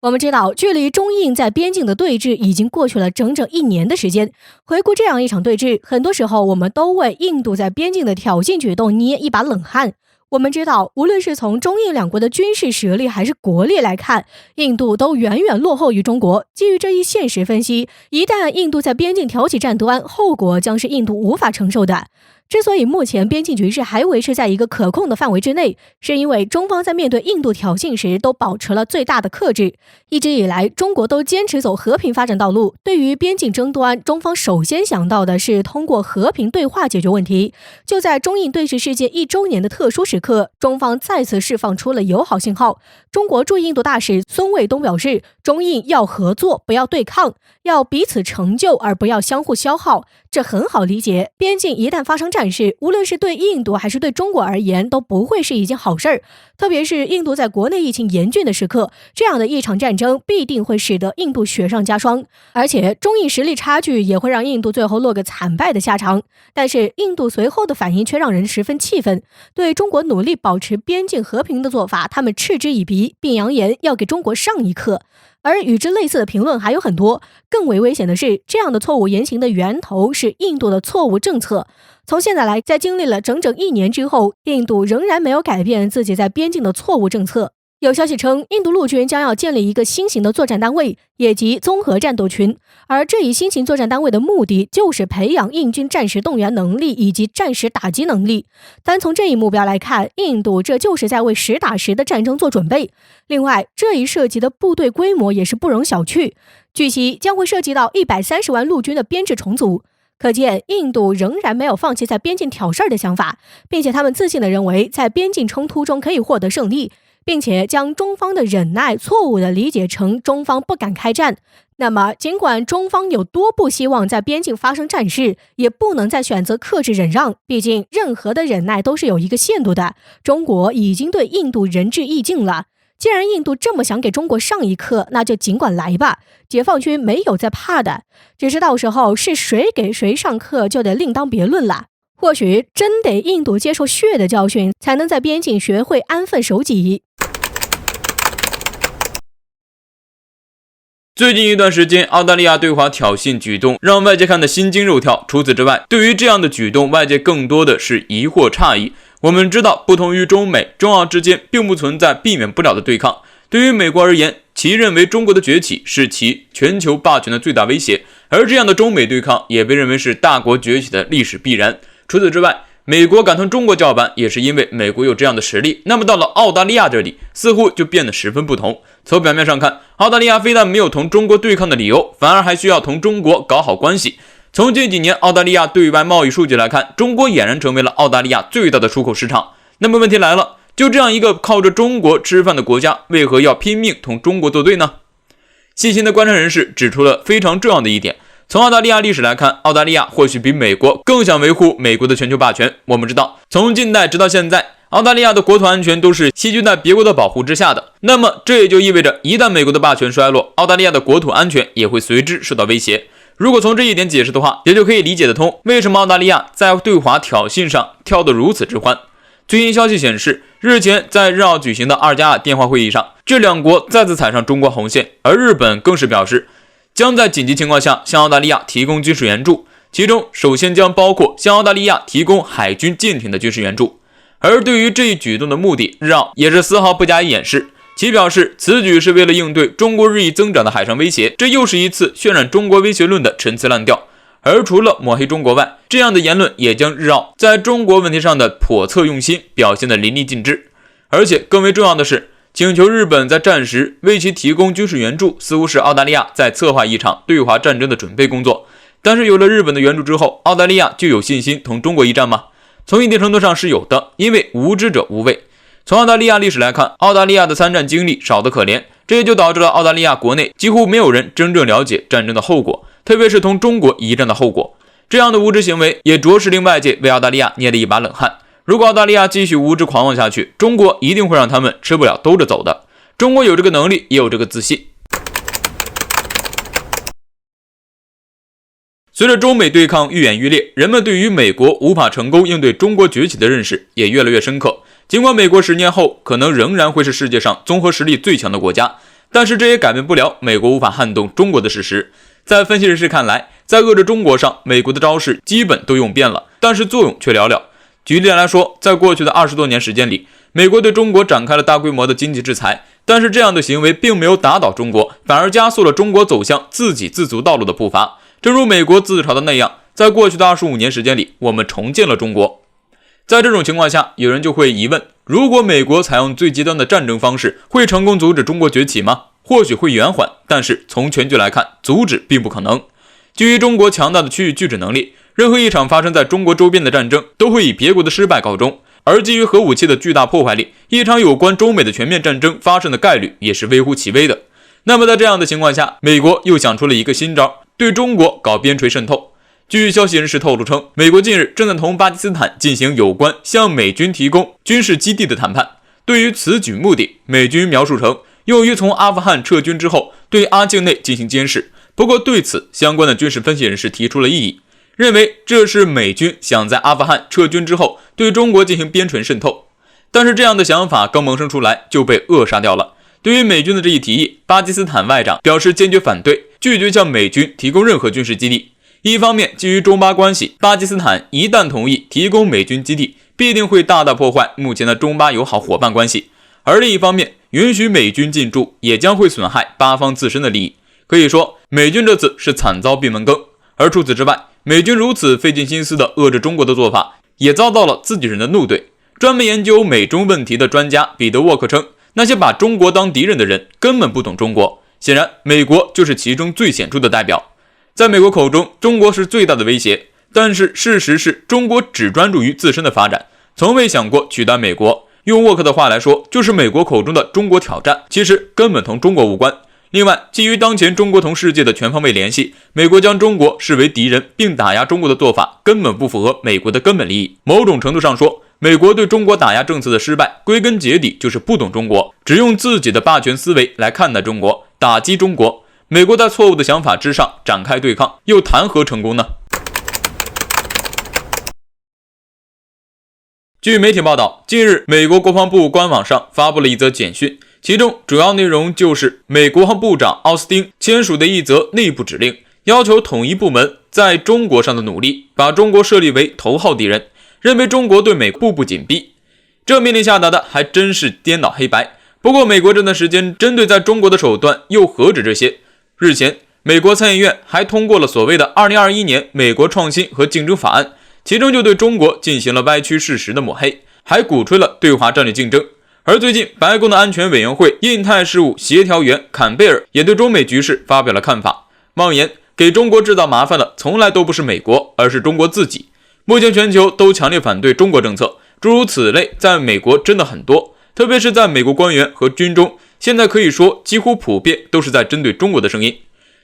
我们知道，距离中印在边境的对峙已经过去了整整1年的时间。回顾这样一场对峙，很多时候我们都为印度在边境的挑衅举动捏一把冷汗。我们知道，无论是从中印两国的军事实力还是国力来看，印度都远远落后于中国。基于这一现实分析，一旦印度在边境挑起战端，后果将是印度无法承受的。之所以目前边境局势还维持在一个可控的范围之内，是因为中方在面对印度挑衅时都保持了最大的克制。一直以来，中国都坚持走和平发展道路，对于边境争端，中方首先想到的是通过和平对话解决问题。就在中印对峙事件1周年的特殊时刻，中方再次释放出了友好信号。中国驻印度大使孙卫东表示，中印要合作，不要对抗，要彼此成就，而不要相互消耗。这很好理解，边境一旦发生战事，无论是对印度还是对中国而言，都不会是一件好事儿。特别是印度在国内疫情严峻的时刻，这样的一场战争必定会使得印度雪上加霜，而且中印实力差距也会让印度最后落个惨败的下场。但是印度随后的反应却让人十分气愤，对中国努力保持边境和平的做法，他们嗤之以鼻，并扬言要给中国上一课。而与之类似的评论还有很多。更为危险的是，这样的错误言行的源头是印度的错误政策。从现在来，在经历了整整1年之后，印度仍然没有改变自己在边境的错误政策。有消息称，印度陆军将要建立一个新型的作战单位，也即综合战斗群。而这一新型作战单位的目的，就是培养印军战时动员能力以及战时打击能力。单从这一目标来看，印度这就是在为实打实的战争做准备。另外，这一涉及的部队规模也是不容小觑。据悉，将会涉及到130万陆军的编制重组。可见，印度仍然没有放弃在边境挑事儿的想法，并且他们自信地认为，在边境冲突中可以获得胜利，并且将中方的忍耐错误地理解成中方不敢开战。那么，尽管中方有多不希望在边境发生战事，也不能再选择克制忍让，毕竟任何的忍耐都是有一个限度的。中国已经对印度仁至义尽了。既然印度这么想给中国上一课，那就尽管来吧，解放军没有在怕的，只是到时候是谁给谁上课就得另当别论了。或许真得印度接受血的教训，才能在边境学会安分守己。最近一段时间，澳大利亚对华挑衅举动让外界看得心惊肉跳。除此之外，对于这样的举动，外界更多的是疑惑诧异。我们知道，不同于中美，中澳之间并不存在避免不了的对抗。对于美国而言，其认为中国的崛起是其全球霸权的最大威胁，而这样的中美对抗也被认为是大国崛起的历史必然。除此之外，美国敢同中国叫板，也是因为美国有这样的实力。那么到了澳大利亚这里，似乎就变得十分不同。从表面上看，澳大利亚非但没有同中国对抗的理由，反而还需要同中国搞好关系。从近几年澳大利亚对外贸易数据来看，中国俨然成为了澳大利亚最大的出口市场。那么问题来了，就这样一个靠着中国吃饭的国家，为何要拼命同中国作对呢？细心的观察人士指出了非常重要的一点。从澳大利亚历史来看，澳大利亚或许比美国更想维护美国的全球霸权。我们知道，从近代直到现在，澳大利亚的国土安全都是栖居在别国的保护之下的。那么这也就意味着，一旦美国的霸权衰落，澳大利亚的国土安全也会随之受到威胁。如果从这一点解释的话，也就可以理解得通为什么澳大利亚在对华挑衅上跳得如此之欢。最新消息显示，日前在日澳举行的2+2电话会议上，这两国再次踩上中国红线，而日本更是表示将在紧急情况下向澳大利亚提供军事援助，其中首先将包括向澳大利亚提供海军舰艇的军事援助。而对于这一举动的目的，日澳也是丝毫不加以掩饰，其表示此举是为了应对中国日益增长的海上威胁，这又是一次渲染中国威胁论的陈词滥调。而除了抹黑中国外，这样的言论也将日澳在中国问题上的叵测用心表现得淋漓尽致。而且更为重要的是，请求日本在战时为其提供军事援助，似乎是澳大利亚在策划一场对华战争的准备工作。但是有了日本的援助之后，澳大利亚就有信心同中国一战吗？从一定程度上是有的，因为无知者无畏。从澳大利亚历史来看，澳大利亚的参战经历少得可怜，这也就导致了澳大利亚国内几乎没有人真正了解战争的后果，特别是同中国一战的后果。这样的无知行为也着实令外界为澳大利亚捏了一把冷汗。如果澳大利亚继续无知狂妄下去，中国一定会让他们吃不了兜着走的。中国有这个能力，也有这个自信。随着中美对抗愈演愈烈，人们对于美国无法成功应对中国崛起的认识也越来越深刻。尽管美国10年后可能仍然会是世界上综合实力最强的国家，但是这也改变不了美国无法撼动中国的事实。在分析人士看来，在遏制中国上，美国的招式基本都用遍了，但是作用却寥寥。举例来说，在过去的20多年时间里，美国对中国展开了大规模的经济制裁，但是这样的行为并没有打倒中国，反而加速了中国走向自给自足道路的步伐。正如美国自嘲的那样，在过去的25年时间里，我们重建了中国。在这种情况下，有人就会疑问，如果美国采用最极端的战争方式，会成功阻止中国崛起吗？或许会延缓，但是从全局来看，阻止并不可能。基于中国强大的区域拒止能力，任何一场发生在中国周边的战争都会以别国的失败告终，而基于核武器的巨大破坏力，一场有关中美的全面战争发生的概率也是微乎其微的。那么在这样的情况下，美国又想出了一个新招，对中国搞边陲渗透。据消息人士透露称，美国近日正在同巴基斯坦进行有关向美军提供军事基地的谈判。对于此举目的，美军描述成用于从阿富汗撤军之后对阿境内进行监视。不过对此，相关的军事分析人士提出了异议，认为这是美军想在阿富汗撤军之后对中国进行边陲渗透。但是这样的想法刚萌生出来就被扼杀掉了。对于美军的这一提议，巴基斯坦外长表示坚决反对，拒绝向美军提供任何军事基地。一方面，基于中巴关系，巴基斯坦一旦同意提供美军基地，必定会大大破坏目前的中巴友好伙伴关系；而另一方面，允许美军进驻也将会损害巴方自身的利益。可以说，美军这次是惨遭闭门羹。而除此之外，美军如此费尽心思的遏制中国的做法，也遭到了自己人的怒怼。专门研究美中问题的专家彼得沃克称，那些把中国当敌人的人根本不懂中国。显然，美国就是其中最显著的代表。在美国口中，中国是最大的威胁，但是事实是中国只专注于自身的发展，从未想过取代美国。用沃克的话来说，就是美国口中的中国挑战，其实根本同中国无关。另外，基于当前中国同世界的全方位联系，美国将中国视为敌人并打压中国的做法根本不符合美国的根本利益。某种程度上说，美国对中国打压政策的失败，归根结底就是不懂中国，只用自己的霸权思维来看待中国，打击中国。美国在错误的想法之上展开对抗，又谈何成功呢？据媒体报道，近日美国国防部官网上发布了一则简讯，其中主要内容就是美国国防部长奥斯汀签署的一则内部指令，要求统一部门在中国上的努力，把中国设立为头号敌人，认为中国对美步步紧逼。这命令下达的还真是颠倒黑白。不过美国这段时间针对在中国的手段又何止这些？日前，美国参议院还通过了所谓的2021年美国创新和竞争法案，其中就对中国进行了歪曲事实的抹黑，还鼓吹了对华战略竞争。而最近，白宫的安全委员会印太事务协调员坎贝尔也对中美局势发表了看法，妄言给中国制造麻烦的从来都不是美国，而是中国自己。目前全球都强烈反对中国政策，诸如此类在美国真的很多，特别是在美国官员和军中，现在可以说几乎普遍都是在针对中国的声音。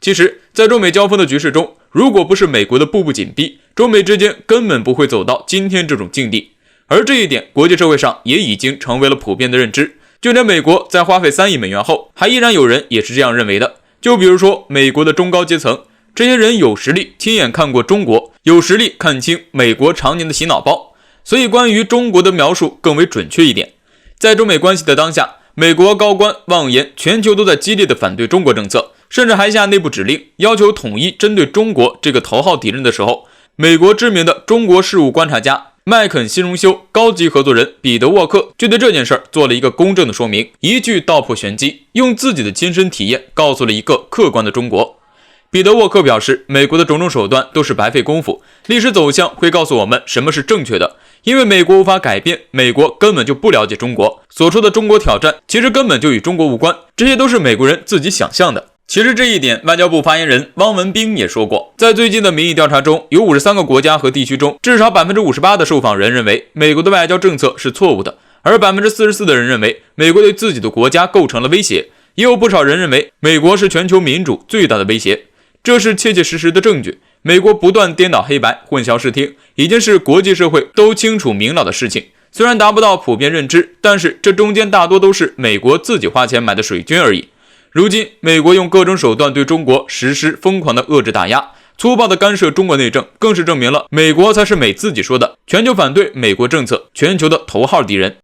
其实，在中美交锋的局势中，如果不是美国的步步紧逼，中美之间根本不会走到今天这种境地。而这一点，国际社会上也已经成为了普遍的认知。就连美国在花费3亿美元后，还依然有人也是这样认为的。就比如说美国的中高阶层，这些人有实力亲眼看过中国，有实力看清美国常年的洗脑包，所以关于中国的描述更为准确一点。在中美关系的当下，美国高官妄言全球都在激烈的反对中国政策，甚至还下内部指令，要求统一针对中国这个头号敌人的时候，美国知名的中国事务观察家麦肯锡荣休高级合作人彼得沃克就对这件事做了一个公正的说明，一句道破玄机，用自己的亲身体验告诉了一个客观的中国。彼得沃克表示，美国的种种手段都是白费功夫，历史走向会告诉我们什么是正确的，因为美国无法改变，美国根本就不了解中国，所说的中国挑战其实根本就与中国无关，这些都是美国人自己想象的。其实这一点，外交部发言人汪文斌也说过，在最近的民意调查中，有53个国家和地区中，至少 58% 的受访人认为美国的外交政策是错误的，而 44% 的人认为美国对自己的国家构成了威胁，也有不少人认为美国是全球民主最大的威胁。这是切切实实的证据。美国不断颠倒黑白、混淆视听，已经是国际社会都清楚明了的事情。虽然达不到普遍认知，但是这中间大多都是美国自己花钱买的水军而已。如今，美国用各种手段对中国实施疯狂的遏制打压，粗暴的干涉中国内政，更是证明了美国才是美自己说的全球反对美国政策、全球的头号敌人。